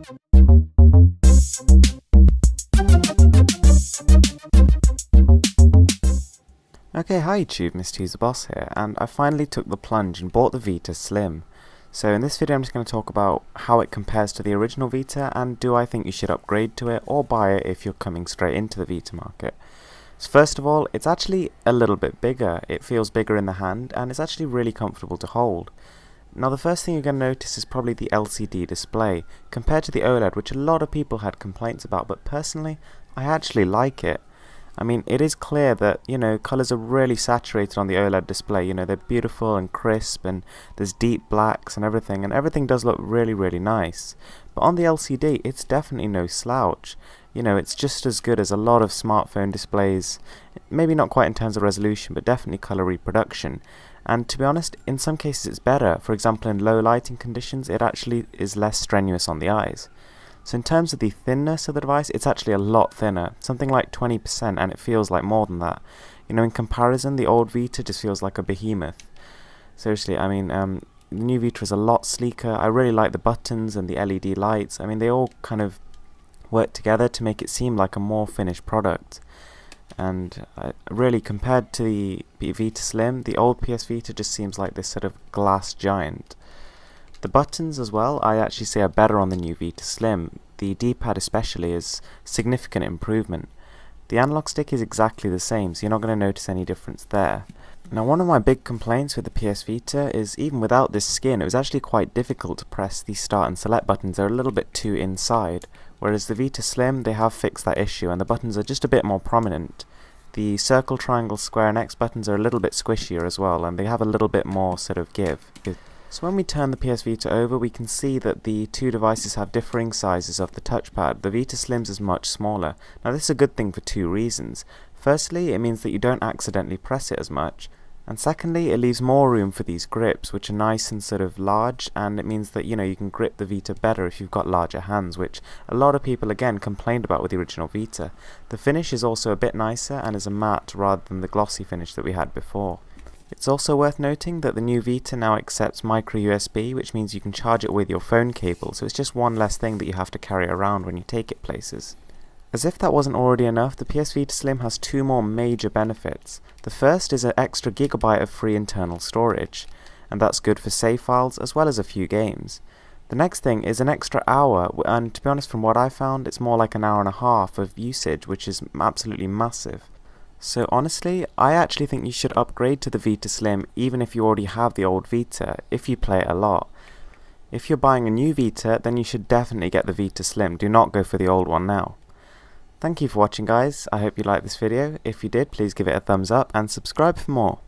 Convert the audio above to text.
Okay, hi YouTube, Mr. Who's the Boss here, and I finally took the plunge and bought the Vita Slim. So in this video I'm just going to talk about how it compares to the original Vita, and do I think you should upgrade to it or buy it if you're coming straight into the Vita market. So first of all, it's actually a little bit bigger. It feels bigger in the hand, and it's actually really comfortable to hold. Now the first thing you're going to notice is probably the LCD display, compared to the OLED, which a lot of people had complaints about, but personally, I actually like it. I mean, it is clear that, colours are really saturated on the OLED display. They're beautiful and crisp, and there's deep blacks and everything does look really, really nice. But on the LCD, it's definitely no slouch. It's just as good as a lot of smartphone displays, maybe not quite in terms of resolution, but definitely colour reproduction. And to be honest, in some cases it's better. For example, in low lighting conditions, it actually is less strenuous on the eyes. So in terms of the thinness of the device, it's actually a lot thinner, something like 20%, and it feels like more than that. In comparison, the old Vita just feels like a behemoth. Seriously, I mean, the new Vita is a lot sleeker. I really like the buttons and the LED lights. I mean, they all kind of work together to make it seem like a more finished product. And really, compared to the Vita Slim, the old PS Vita just seems like this sort of glass giant. The buttons as well, I actually say are better on the new Vita Slim. The D-pad especially is significant improvement. The analog stick is exactly the same, so you're not going to notice any difference there. Now, one of my big complaints with the PS Vita is even without this skin, it was actually quite difficult to press the start and select buttons. They're a little bit too inside, whereas the Vita Slim, they have fixed that issue and the buttons are just a bit more prominent. The circle, triangle, square and X buttons are a little bit squishier as well, and they have a little bit more sort of give. So when we turn the PS Vita over, we can see that the two devices have differing sizes of the touchpad. The Vita Slim's is much smaller. Now this is a good thing for two reasons. Firstly, it means that you don't accidentally press it as much. And secondly, it leaves more room for these grips, which are nice and sort of large, and it means that, you can grip the Vita better if you've got larger hands, which a lot of people, again, complained about with the original Vita. The finish is also a bit nicer and is a matte rather than the glossy finish that we had before. It's also worth noting that the new Vita now accepts micro USB, which means you can charge it with your phone cable, so it's just one less thing that you have to carry around when you take it places. As if that wasn't already enough, the PS Vita Slim has two more major benefits. The first is an extra gigabyte of free internal storage, and that's good for save files as well as a few games. The next thing is an extra hour, and to be honest, from what I found, it's more like an hour and a half of usage, which is absolutely massive. So honestly, I actually think you should upgrade to the Vita Slim even if you already have the old Vita, if you play it a lot. If you're buying a new Vita, then you should definitely get the Vita Slim, do not go for the old one now. Thank you for watching guys, I hope you liked this video. If you did, please give it a thumbs up and subscribe for more.